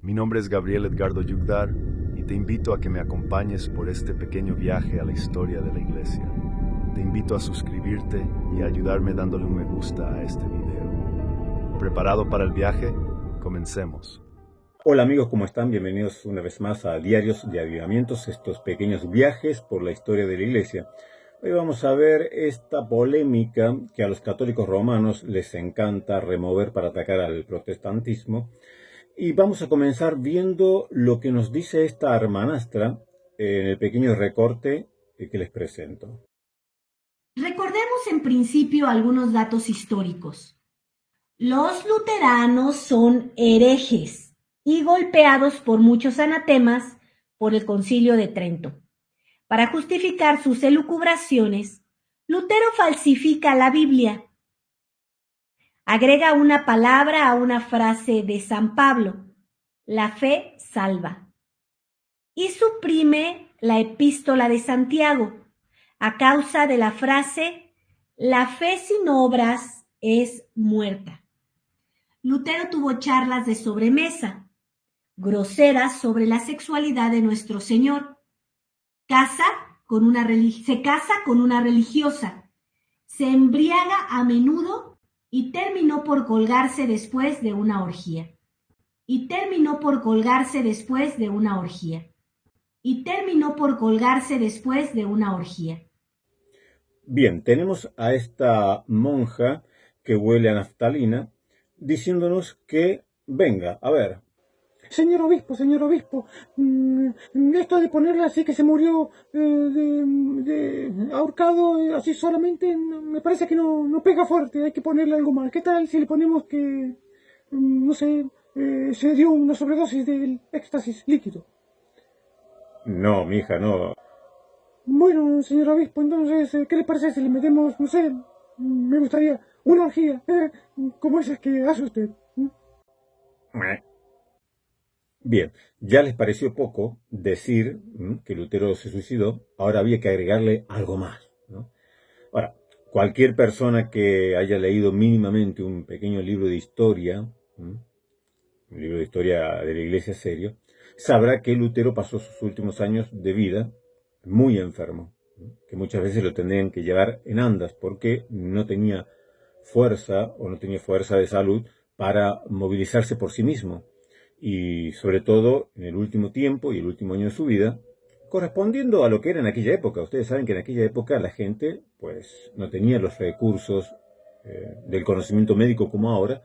Mi nombre es Gabriel Edgardo Yugdar y te invito a que me acompañes por este pequeño viaje a la historia de la Iglesia. Te invito a suscribirte y a ayudarme dándole un me gusta a este video. ¿Preparado para el viaje? Comencemos. Hola amigos, ¿cómo están? Bienvenidos una vez más a Diarios de Avivamientos, estos pequeños viajes por la historia de la Iglesia. Hoy vamos a ver esta polémica que a los católicos romanos les encanta remover para atacar al protestantismo. Y vamos a comenzar viendo lo que nos dice esta hermanastra en el pequeño recorte que les presento. Recordemos en principio algunos datos históricos. Los luteranos son herejes y golpeados por muchos anatemas por el Concilio de Trento. Para justificar sus elucubraciones, Lutero falsifica la Biblia. Agrega una palabra a una frase de San Pablo: la fe salva. Y suprime la epístola de Santiago a causa de la frase: la fe sin obras es muerta. Lutero tuvo charlas de sobremesa, groseras sobre la sexualidad de nuestro Señor. Se casa con una religiosa, se embriaga a menudo y terminó por colgarse después de una orgía. Y terminó por colgarse después de una orgía. Bien, tenemos a esta monja que huele a naftalina diciéndonos que, venga, a ver. Señor obispo, esto de ponerle así que se murió ahorcado así solamente, me parece que no pega fuerte, hay que ponerle algo más. ¿Qué tal si le ponemos que, no sé, se dio una sobredosis del éxtasis líquido? No, mija, no. Bueno, señor obispo, entonces, ¿qué le parece si le metemos, no sé, me gustaría una orgía, como esas que hace usted? Bien, ya les pareció poco decir que Lutero se suicidó, ahora había que agregarle algo más, ¿no? Ahora, cualquier persona que haya leído mínimamente un pequeño libro de historia, un libro de historia de la Iglesia serio, sabrá que Lutero pasó sus últimos años de vida muy enfermo, que muchas veces lo tendrían que llevar en andas porque no tenía fuerza de salud para movilizarse por sí mismo. Y sobre todo en el último tiempo y el último año de su vida, correspondiendo a lo que era en aquella época. Ustedes saben que en aquella época la gente pues no tenía los recursos del conocimiento médico como ahora,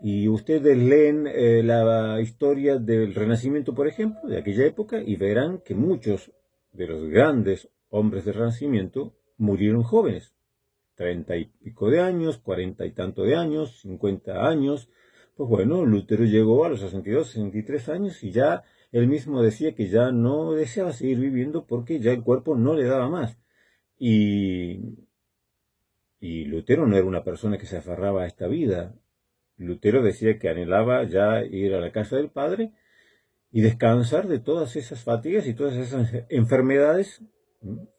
y ustedes leen la historia del Renacimiento, por ejemplo, de aquella época, y verán que muchos de los grandes hombres del Renacimiento murieron jóvenes, 30 y pico de años, 40 y tanto de años, 50 años. Pues bueno, Lutero llegó a los 62, 63 años y ya él mismo decía que ya no deseaba seguir viviendo porque ya el cuerpo no le daba más. Y Lutero no era una persona que se aferraba a esta vida. Lutero decía que anhelaba ya ir a la casa del Padre y descansar de todas esas fatigas y todas esas enfermedades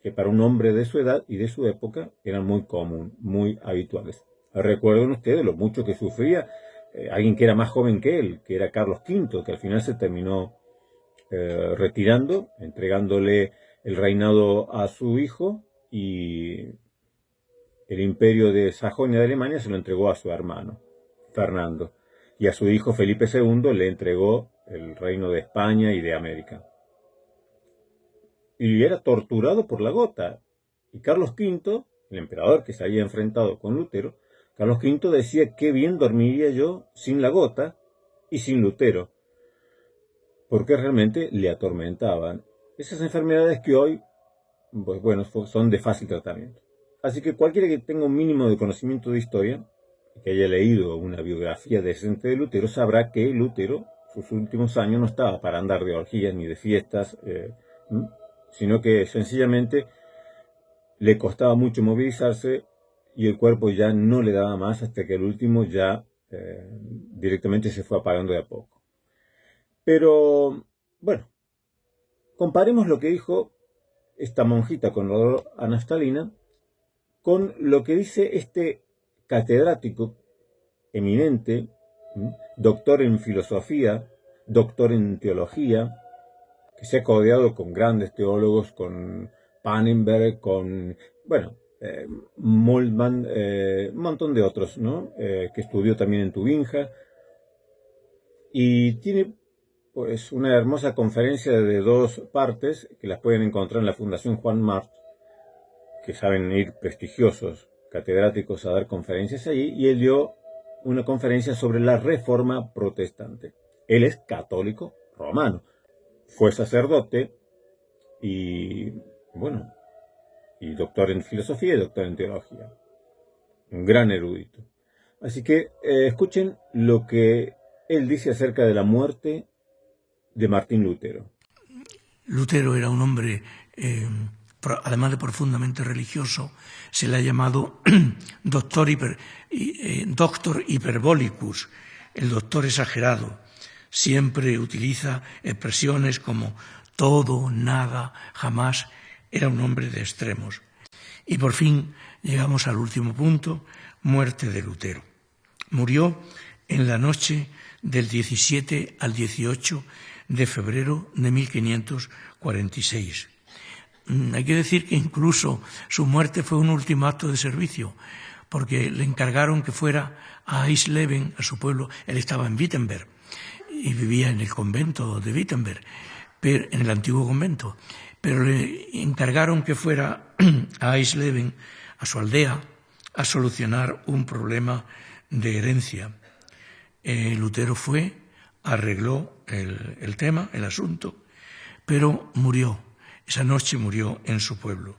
que para un hombre de su edad y de su época eran muy comunes, muy habituales. Recuerden ustedes lo mucho que sufría alguien que era más joven que él, que era Carlos V, que al final se terminó retirando, entregándole el reinado a su hijo, y el imperio de Sajonia de Alemania se lo entregó a su hermano, Fernando, y a su hijo Felipe II le entregó el reino de España y de América. Y era torturado por la gota. Y Carlos V, el emperador que se había enfrentado con Lutero, Carlos V decía: qué bien dormiría yo sin la gota y sin Lutero, porque realmente le atormentaban esas enfermedades que hoy, pues bueno, son de fácil tratamiento. Así que cualquiera que tenga un mínimo de conocimiento de historia, que haya leído una biografía decente de Lutero, sabrá que Lutero, sus últimos años, no estaba para andar de orgías ni de fiestas, sino que sencillamente le costaba mucho movilizarse y el cuerpo ya no le daba más hasta que el último ya directamente se fue apagando de a poco. Pero, bueno, comparemos lo que dijo esta monjita con olor a naftalina con lo que dice este catedrático eminente, doctor en filosofía, doctor en teología, que se ha codeado con grandes teólogos, con Pannenberg, con, Moltmann, un montón de otros, ¿no? Que estudió también en Tubinga, y tiene pues una hermosa conferencia de 2 partes que las pueden encontrar en la Fundación Juan March, que saben ir prestigiosos catedráticos a dar conferencias allí, y él dio una conferencia sobre la Reforma Protestante. Él es católico romano, fue sacerdote y doctor en filosofía y doctor en teología, un gran erudito. Así que escuchen lo que él dice acerca de la muerte de Martín Lutero. Lutero era un hombre, además de profundamente religioso, se le ha llamado doctor hyperbolicus, el doctor exagerado. Siempre utiliza expresiones como todo, nada, jamás. Era un hombre de extremos. Y por fin llegamos al último punto, muerte de Lutero. Murió en la noche del 17 al 18 de febrero de 1546. Hay que decir que incluso su muerte fue un último acto de servicio, porque le encargaron que fuera a Eisleben, a su pueblo. Él estaba en Wittenberg y vivía en el convento de Wittenberg, en el antiguo convento, pero le encargaron que fuera a Eisleben, a su aldea, a solucionar un problema de herencia. Lutero fue, arregló el tema, el asunto, pero murió. Esa noche murió en su pueblo.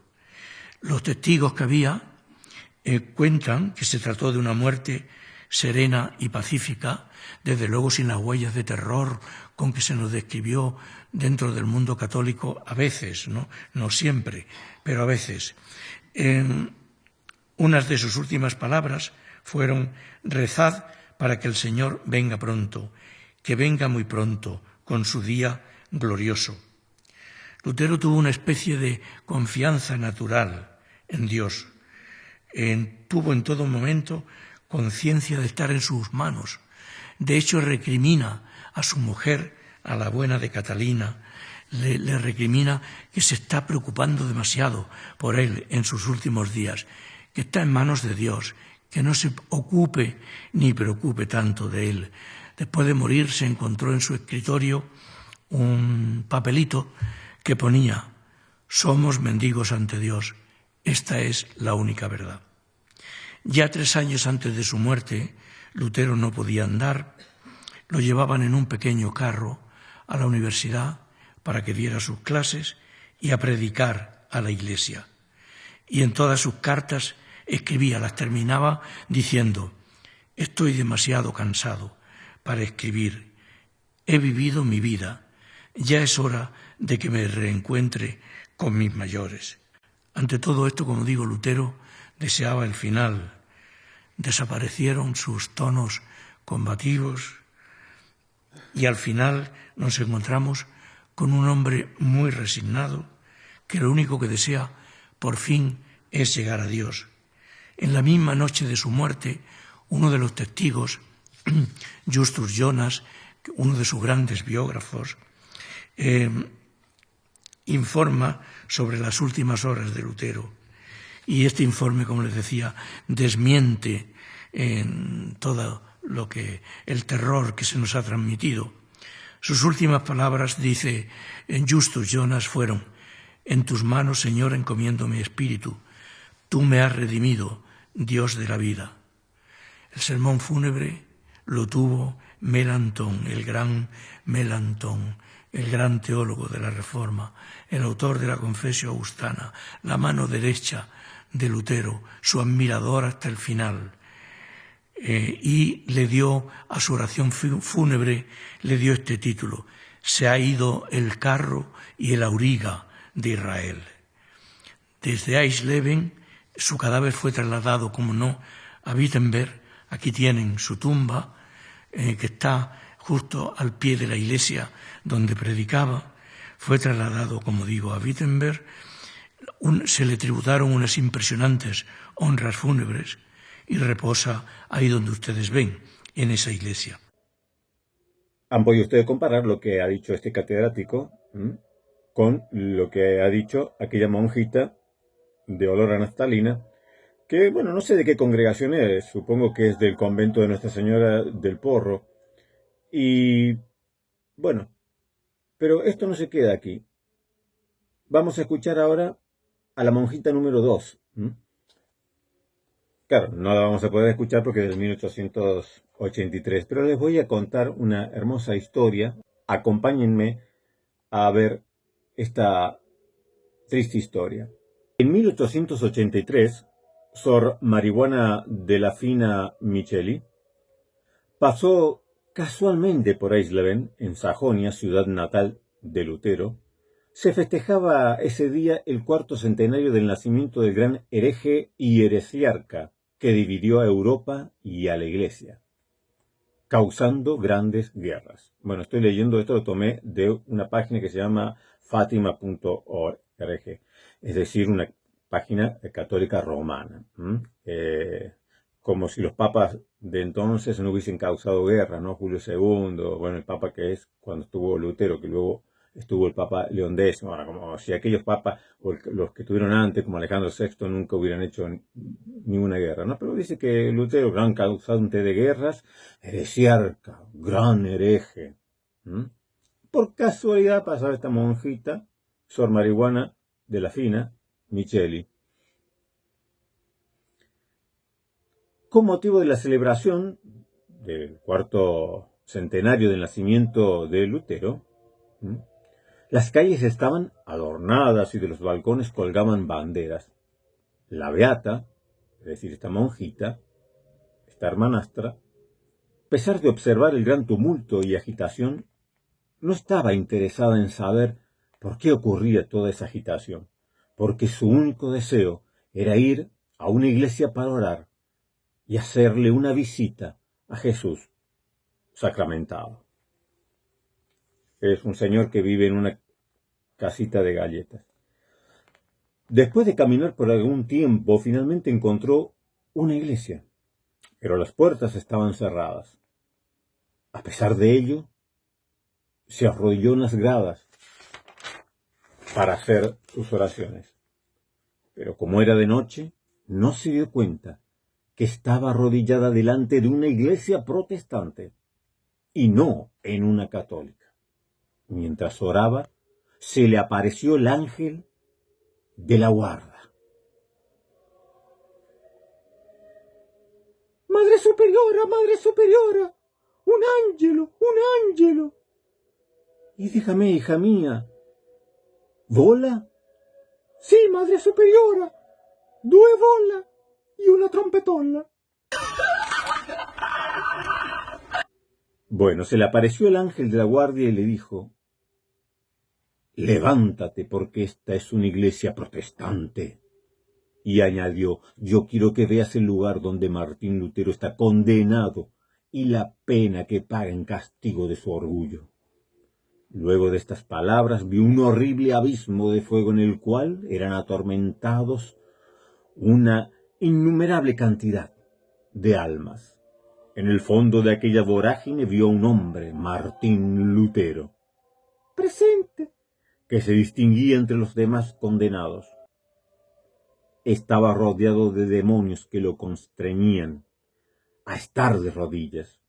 Los testigos que había cuentan que se trató de una muerte serena y pacífica, desde luego sin las huellas de terror con que se nos describió dentro del mundo católico a veces, no siempre, pero a veces. Unas de sus últimas palabras fueron: rezad para que el Señor venga pronto, que venga muy pronto, con su día glorioso. Lutero tuvo una especie de confianza natural en Dios. Tuvo en todo momento conciencia de estar en sus manos. De hecho, recrimina a su mujer, a la buena de Catalina, le recrimina que se está preocupando demasiado por él en sus últimos días, que está en manos de Dios, que no se ocupe ni preocupe tanto de él. Después de morir se encontró en su escritorio un papelito que ponía: somos mendigos ante Dios, esta es la única verdad. Ya 3 años antes de su muerte, Lutero no podía andar, lo llevaban en un pequeño carro a la universidad para que diera sus clases y a predicar a la iglesia. Y en todas sus cartas escribía, las terminaba diciendo: estoy demasiado cansado para escribir, he vivido mi vida, ya es hora de que me reencuentre con mis mayores. Ante todo esto, como digo, Lutero deseaba el final. Desaparecieron sus tonos combativos y al final nos encontramos con un hombre muy resignado, que lo único que desea por fin es llegar a Dios. En la misma noche de su muerte, uno de los testigos, Justus Jonas, uno de sus grandes biógrafos, informa sobre las últimas horas de Lutero. Y este informe, como les decía, desmiente todo lo que el terror que se nos ha transmitido. Sus últimas palabras, dice Justus Jonas, fueron: en tus manos, Señor, encomiendo mi espíritu. Tú me has redimido, Dios de la vida. El sermón fúnebre lo tuvo Melanchthon, el gran Melanchthon, el gran teólogo de la Reforma, el autor de la Confesio Augustana, la mano derecha de Lutero, su admirador hasta el final. Y le dio a su oración fúnebre, le dio este título: se ha ido el carro y el auriga de Israel. Desde Eisleben su cadáver fue trasladado, como no, a Wittenberg. Aquí tienen su tumba, que está justo al pie de la iglesia donde predicaba. Fue trasladado, como digo, a Wittenberg. Se le tributaron unas impresionantes honras fúnebres y reposa ahí donde ustedes ven, en esa iglesia. han podido ustedes comparar lo que ha dicho este catedrático con lo que ha dicho aquella monjita de olor a naftalina, que, bueno, no sé de qué congregación es, supongo que es del convento de Nuestra Señora del Porro. Y, bueno, pero esto no se queda aquí. Vamos a escuchar ahora a la monjita número 2. Claro, no la vamos a poder escuchar porque es del 1883, pero les voy a contar una hermosa historia. Acompáñenme a ver esta triste historia. En 1883, Sor Marijuana de la Fina Micheli pasó casualmente por Eisleben, en Sajonia, ciudad natal de Lutero. Se festejaba ese día el 4º centenario del nacimiento del gran hereje y heresiarca que dividió a Europa y a la Iglesia, causando grandes guerras. Bueno, estoy leyendo esto, lo tomé de una página que se llama fatima.org, es decir, una página católica romana. Como si los papas de entonces no hubiesen causado guerra, ¿no? Julio II, bueno, el papa que es cuando estuvo Lutero, que luego estuvo el Papa León X, bueno, como si aquellos papas, o los que estuvieron antes, como Alejandro VI, nunca hubieran hecho ninguna guerra, ¿no? Pero dice que Lutero, gran causante de guerras, heresiarca, gran hereje. Por casualidad pasaba esta monjita, Sor Marijuana de la Fina Micheli. Con motivo de la celebración del 4º centenario del nacimiento de Lutero, las calles estaban adornadas y de los balcones colgaban banderas. La beata, es decir, esta monjita, esta hermanastra, a pesar de observar el gran tumulto y agitación, no estaba interesada en saber por qué ocurría toda esa agitación, porque su único deseo era ir a una iglesia para orar y hacerle una visita a Jesús sacramentado. Es un señor que vive en una casita de galletas. Después de caminar por algún tiempo, finalmente encontró una iglesia, pero las puertas estaban cerradas. A pesar de ello, se arrodilló en las gradas para hacer sus oraciones. Pero como era de noche, no se dio cuenta que estaba arrodillada delante de una iglesia protestante y no en una católica. Mientras oraba, se le apareció el ángel de la guarda. Madre superiora, un ángelo. Y dígame, hija mía, ¿vola? Sí, madre superiora, 2 bolas y una trompetola. Bueno, se le apareció el ángel de la guardia y le dijo: levántate, porque esta es una iglesia protestante. Y añadió: yo quiero que veas el lugar donde Martín Lutero está condenado y la pena que paga en castigo de su orgullo. Luego de estas palabras vi un horrible abismo de fuego en el cual eran atormentados una innumerable cantidad de almas. En el fondo de aquella vorágine vio a un hombre, Martín Lutero, presente, que se distinguía entre los demás condenados. Estaba rodeado de demonios que lo constreñían a estar de rodillas,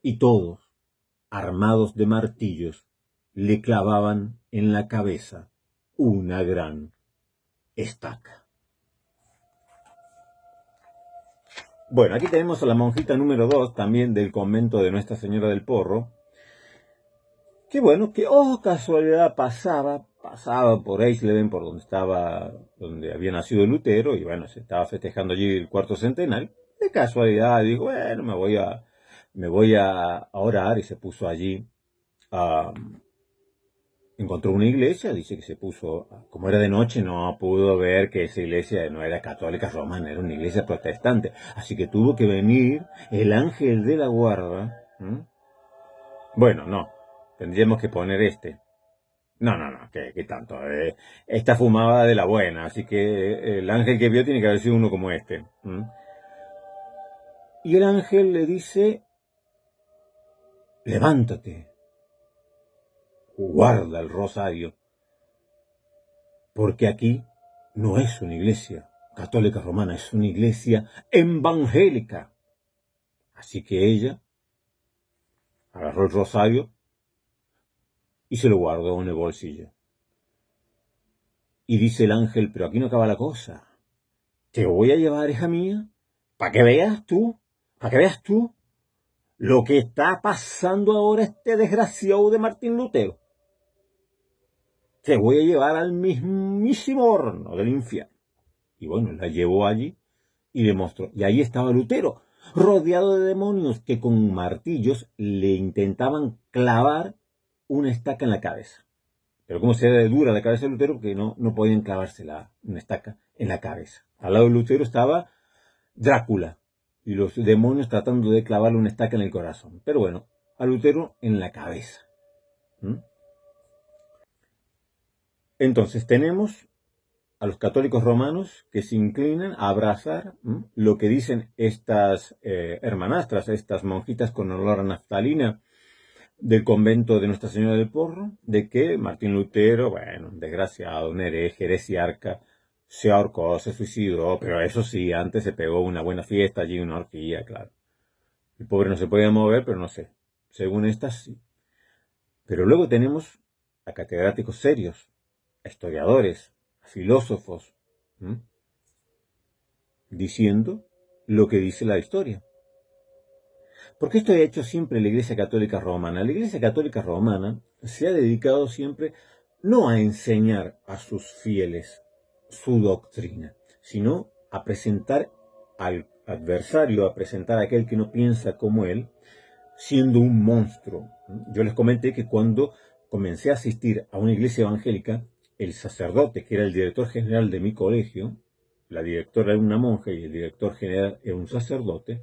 y todos, armados de martillos, le clavaban en la cabeza una gran estaca. Bueno, aquí tenemos a la monjita número 2, también del convento de Nuestra Señora del Porro, que bueno, que casualidad pasaba por Eisleben, por donde había nacido Lutero, y bueno, se estaba festejando allí el 4º centenario. De casualidad dijo, bueno, me voy a orar, y se puso allí encontró una iglesia, dice que se puso, como era de noche, no pudo ver que esa iglesia no era católica romana, era una iglesia protestante, así que tuvo que venir el ángel de la guarda. Bueno, no, tendríamos que poner este. No, ¿qué tanto? Esta fumaba de la buena, así que el ángel que vio tiene que haber sido uno como este. Y el ángel le dice: levántate, guarda el rosario, porque aquí no es una iglesia católica romana, es una iglesia evangélica. Así que ella agarró el rosario y se lo guardó en el bolsillo. Y dice el ángel, pero aquí no acaba la cosa. Te voy a llevar, hija mía, para que veas tú lo que está pasando ahora este desgraciado de Martín Lutero. Te voy a llevar al mismísimo horno del infierno. Y bueno, la llevó allí y le mostró. Y ahí estaba Lutero, rodeado de demonios que con martillos le intentaban clavar una estaca en la cabeza. Pero como se era de dura la cabeza de Lutero, que no podían clavarse una estaca en la cabeza. Al lado de Lutero estaba Drácula y los demonios tratando de clavarle una estaca en el corazón. Pero bueno, a Lutero en la cabeza. Entonces tenemos a los católicos romanos que se inclinan a abrazar lo que dicen estas hermanastras, estas monjitas con olor a naftalina del convento de Nuestra Señora del Porro, de que Martín Lutero, bueno, desgraciado, un hereje, heresiarca, se ahorcó, se suicidó, pero eso sí, antes se pegó una buena fiesta allí, una orgía, claro. El pobre no se podía mover, pero no sé, según estas sí. Pero luego tenemos a catedráticos serios, a historiadores, a filósofos, diciendo lo que dice la historia. Porque esto ha hecho siempre la Iglesia Católica Romana. La Iglesia Católica Romana se ha dedicado siempre no a enseñar a sus fieles su doctrina, sino a presentar al adversario, a presentar a aquel que no piensa como él, siendo un monstruo. Yo les comenté que cuando comencé a asistir a una iglesia evangélica, el sacerdote, que era el director general de mi colegio, la directora era una monja y el director general era un sacerdote,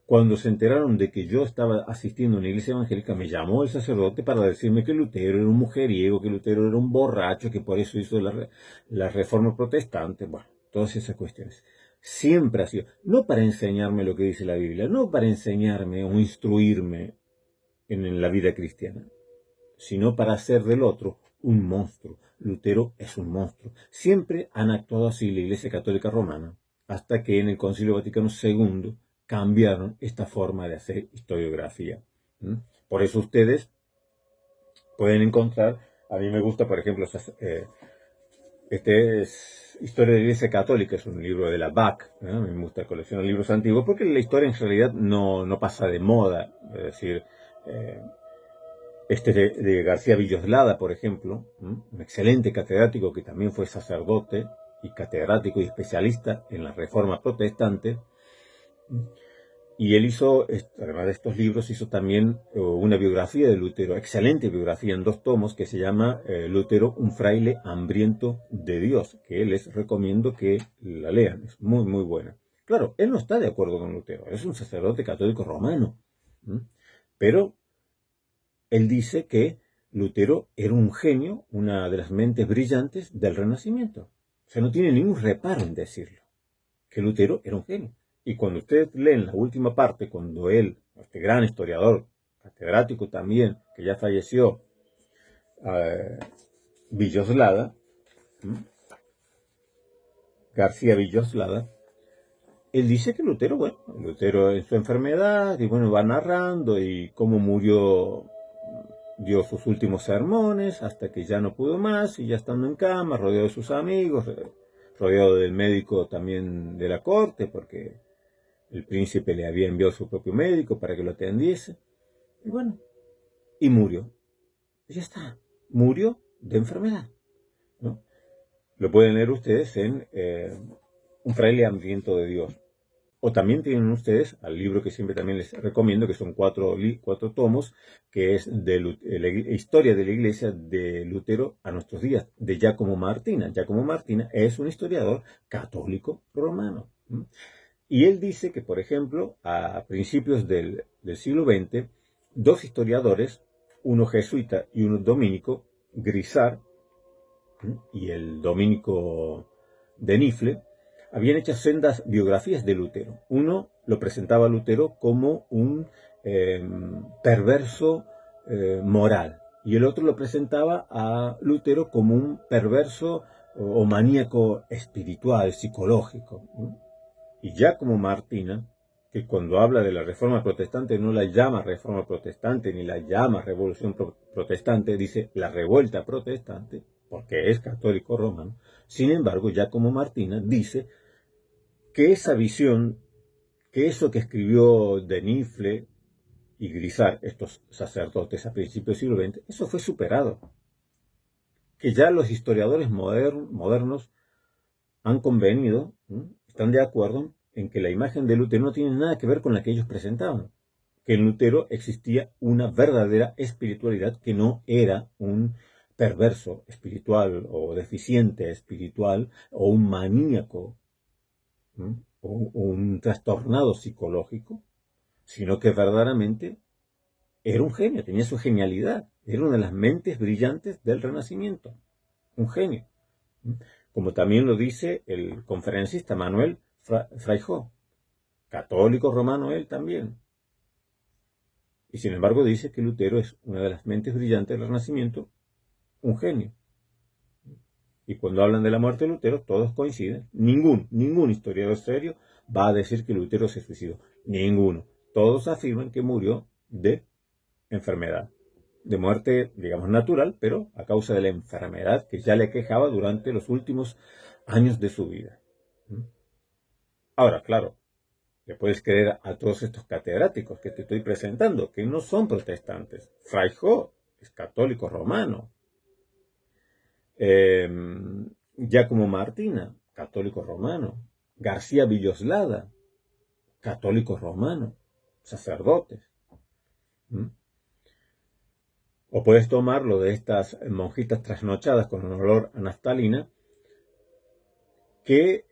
cuando se enteraron de que yo estaba asistiendo a una iglesia evangélica, me llamó el sacerdote para decirme que Lutero era un mujeriego, que Lutero era un borracho, que por eso hizo la reforma protestante, bueno, todas esas cuestiones. Siempre ha sido, no para enseñarme lo que dice la Biblia, no para enseñarme o instruirme en la vida cristiana, sino para hacer del otro un monstruo. Lutero es un monstruo. Siempre han actuado así la Iglesia Católica Romana, hasta que en el Concilio Vaticano II cambiaron esta forma de hacer historiografía. Por eso ustedes pueden encontrar, a mí me gusta, por ejemplo, este es Historia de la Iglesia Católica, es un libro de la BAC, me gusta coleccionar libros antiguos, porque la historia en realidad no pasa de moda, es decir, este de García Villoslada, por ejemplo, un excelente catedrático que también fue sacerdote y catedrático y especialista en la Reforma Protestante. Y él hizo, además de estos libros, hizo también una biografía de Lutero, excelente biografía en 2 tomos, que se llama Lutero, un fraile hambriento de Dios, que les recomiendo que la lean, es muy, muy buena. Claro, él no está de acuerdo con Lutero, es un sacerdote católico romano, pero él dice que Lutero era un genio, una de las mentes brillantes del Renacimiento. O sea, no tiene ningún reparo en decirlo, que Lutero era un genio. Y cuando ustedes leen la última parte, cuando él, este gran historiador, catedrático también, que ya falleció, Villoslada, García Villoslada, él dice que Lutero, bueno, Lutero en su enfermedad, y bueno, va narrando y cómo murió, dio sus últimos sermones, hasta que ya no pudo más, y ya estando en cama, rodeado de sus amigos, rodeado del médico también de la corte, porque el príncipe le había enviado a su propio médico para que lo atendiese. Y bueno, y murió. Y ya está. Murió de enfermedad, ¿no? Lo pueden leer ustedes en Un fraile hambriento de Dios. O también tienen ustedes al libro que siempre también les recomiendo, que son 4 tomos, que es de la historia de la Iglesia de Lutero a nuestros días, de Giacomo Martina. Giacomo Martina es un historiador católico romano. Y él dice que, por ejemplo, a principios del siglo XX, 2 historiadores, uno jesuita y uno dominico, Grisart y el dominico de Nifle, habían hecho sendas biografías de Lutero. Uno lo presentaba a Lutero como un perverso moral, y el otro lo presentaba a Lutero como un perverso o maníaco espiritual, psicológico. Y Giacomo Martina, que cuando habla de la Reforma Protestante no la llama Reforma Protestante ni la llama Revolución Protestante, dice la Revuelta Protestante, porque es católico romano. Sin embargo, Giacomo Martina dice que esa visión, que eso que escribió de Nifle y Grisart, estos sacerdotes a principios del siglo XX, eso fue superado. Que ya los historiadores modernos han convenido, están de acuerdo en que la imagen de Lutero no tiene nada que ver con la que ellos presentaban. Que en Lutero existía una verdadera espiritualidad que no era un perverso espiritual o deficiente espiritual o un maníaco o un trastornado psicológico, sino que verdaderamente era un genio, tenía su genialidad, era una de las mentes brillantes del Renacimiento, un genio. Como también lo dice el conferencista Manuel Fraijó, católico romano él también. Y sin embargo dice que Lutero es una de las mentes brillantes del Renacimiento, un genio. Y cuando hablan de la muerte de Lutero, todos coinciden. Ningún historiador serio va a decir que Lutero se suicidó. Ninguno. Todos afirman que murió de enfermedad. De muerte, digamos, natural, pero a causa de la enfermedad que ya le quejaba durante los últimos años de su vida. Ahora, claro, le puedes creer a todos estos catedráticos que te estoy presentando, que no son protestantes. Fraijó es católico romano. Giacomo Martina, católico romano. García Villoslada, católico romano, sacerdotes. O puedes tomarlo de estas monjitas trasnochadas con olor a naftalina que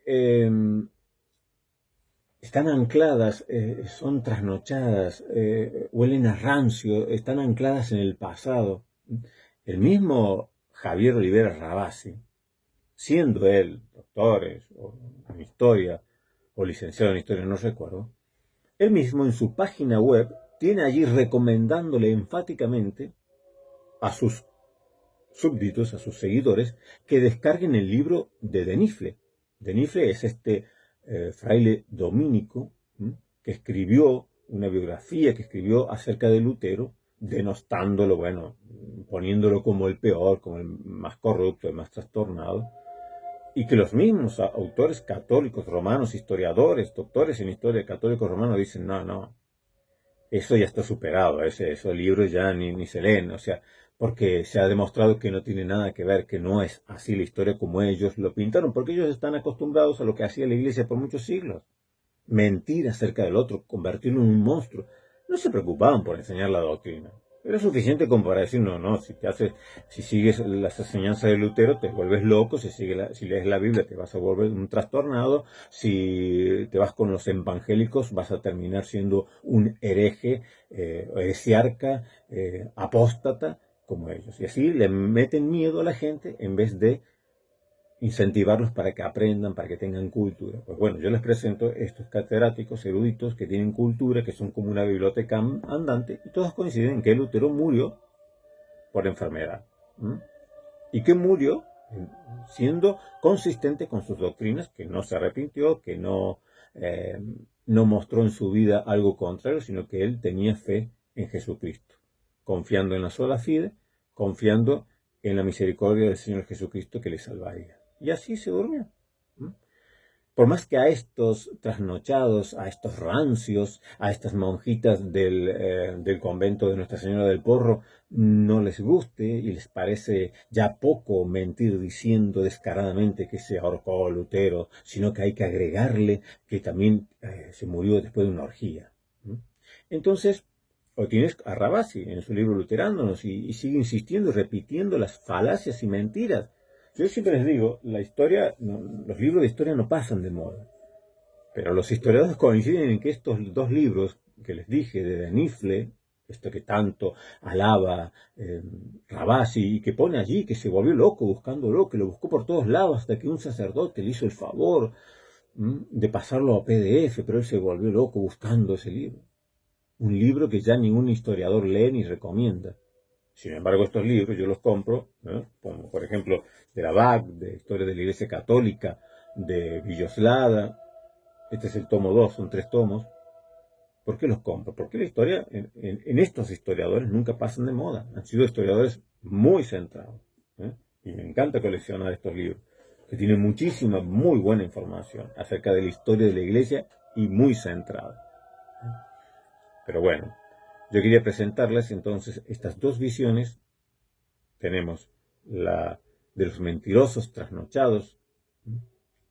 están ancladas, son trasnochadas, huelen a rancio, están ancladas en el pasado. El mismo Javier Olivera Rabasi, siendo él doctor en historia o licenciado en historia, no recuerdo, él mismo en su página web tiene allí recomendándole enfáticamente a sus súbditos, a sus seguidores, que descarguen el libro de Nifle. De Nifle es este fraile dominico que escribió una biografía, que escribió acerca de Lutero, denostándolo, bueno, poniéndolo como el peor, como el más corrupto, el más trastornado, y que los mismos autores católicos romanos, historiadores, doctores en historia católicos romanos dicen, no, eso ya está superado, esos libros ya ni se leen, o sea, porque se ha demostrado que no tiene nada que ver, que no es así la historia como ellos lo pintaron, porque ellos están acostumbrados a lo que hacía la iglesia por muchos siglos. Mentir acerca del otro, convertirlo en un monstruo. No se preocupaban por enseñar la doctrina. Era suficiente como para decir, no, si sigues las enseñanzas de Lutero te vuelves loco, si lees la Biblia te vas a volver un trastornado, si te vas con los evangélicos vas a terminar siendo un hereje, heresiarca, apóstata, como ellos. Y así le meten miedo a la gente en vez de incentivarlos para que aprendan, para que tengan cultura. Pues bueno, yo les presento estos catedráticos eruditos que tienen cultura, que son como una biblioteca andante, y todos coinciden en que Lutero murió por enfermedad. Y que murió siendo consistente con sus doctrinas, que no se arrepintió, que no mostró en su vida algo contrario, sino que él tenía fe en Jesucristo, confiando en la sola fide, confiando en la misericordia del Señor Jesucristo que le salvaría. Y así se durmió. Por más que a estos trasnochados, a estos rancios, a estas monjitas del convento de Nuestra Señora del Porro no les guste y les parece ya poco mentir diciendo descaradamente que se ahorcó Lutero, sino que hay que agregarle que también se murió después de una orgía. Entonces, o tienes a Rabasi en su libro Luterándonos y sigue insistiendo y repitiendo las falacias y mentiras. Yo siempre les digo, los libros de historia no pasan de moda, pero los historiadores coinciden en que estos dos libros que les dije, de Nifle, esto que tanto alaba Rabasi y que pone allí, que se volvió loco buscándolo, que lo buscó por todos lados hasta que un sacerdote le hizo el favor de pasarlo a PDF, pero él se volvió loco buscando ese libro. Un libro que ya ningún historiador lee ni recomienda. Sin embargo, estos libros yo los compro, ¿no? Como por ejemplo de la BAC, de Historia de la Iglesia Católica, de Villoslada. Este es el tomo 2, son 3 tomos. ¿Por qué los compro? Porque la historia, en estos historiadores nunca pasan de moda. Han sido historiadores muy centrados. Y me encanta coleccionar estos libros, que tienen muchísima, muy buena información acerca de la historia de la Iglesia y muy centrada. Pero bueno, yo quería presentarles entonces estas dos visiones. Tenemos la de los mentirosos trasnochados,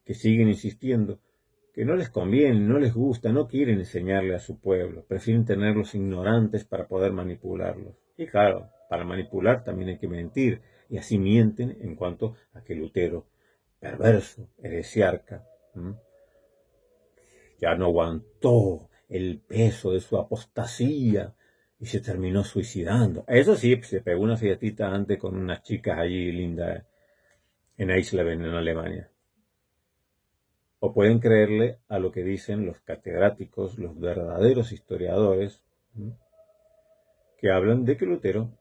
que siguen insistiendo, que no les conviene, no les gusta, no quieren enseñarle a su pueblo, prefieren tenerlos ignorantes para poder manipularlos. Y claro, para manipular también hay que mentir, y así mienten en cuanto a que Lutero, perverso, heresiarca, ya no aguantó el peso de su apostasía y se terminó suicidando. Eso sí, se pegó una fiestita antes con unas chicas allí lindas en Eisleben, en Alemania. O pueden creerle a lo que dicen los catedráticos, los verdaderos historiadores, que hablan de que Lutero,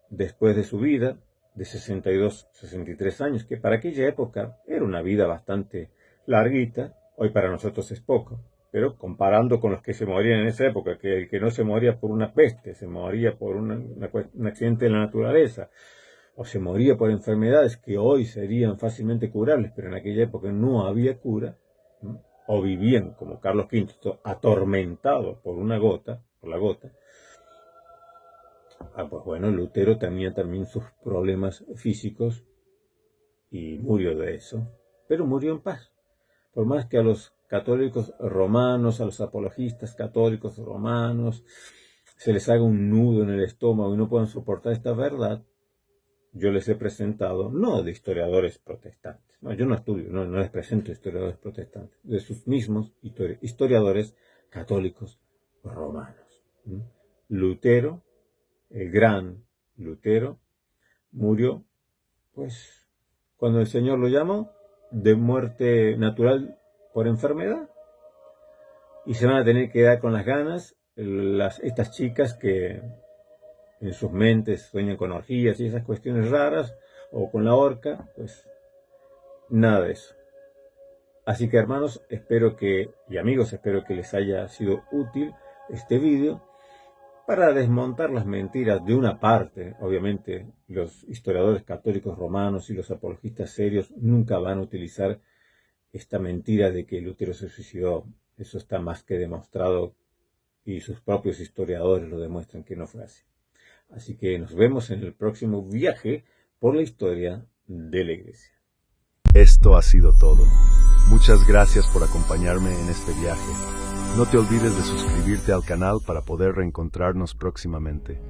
después de su vida, de 62, 63 años, que para aquella época era una vida bastante larguita, hoy para nosotros es poco, pero comparando con los que se morían en esa época, que el que no se moría por una peste, se moría por un accidente de la naturaleza, o se moría por enfermedades que hoy serían fácilmente curables, pero en aquella época no había cura, o vivían, como Carlos V, atormentados por la gota. Pues bueno, Lutero tenía también sus problemas físicos y murió de eso, pero murió en paz. Por más que a los católicos romanos, a los apologistas católicos romanos, se les haga un nudo en el estómago y no puedan soportar esta verdad, yo les he presentado, no de historiadores protestantes, no, yo no estudio, no les presento historiadores protestantes, de sus mismos historiadores católicos romanos. Lutero, el gran Lutero, murió, pues, cuando el Señor lo llamó, de muerte natural por enfermedad, y se van a tener que dar con las ganas estas chicas que en sus mentes sueñan con orgías y esas cuestiones raras, o con la horca, pues nada de eso. Así que hermanos, y amigos, espero que les haya sido útil este vídeo para desmontar las mentiras de una parte. Obviamente los historiadores católicos romanos y los apologistas serios nunca van a utilizar esta mentira de que Lutero se suicidó. Eso está más que demostrado y sus propios historiadores lo demuestran que no fue así. Así que nos vemos en el próximo viaje por la historia de la Iglesia. Esto ha sido todo. Muchas gracias por acompañarme en este viaje. No te olvides de suscribirte al canal para poder reencontrarnos próximamente.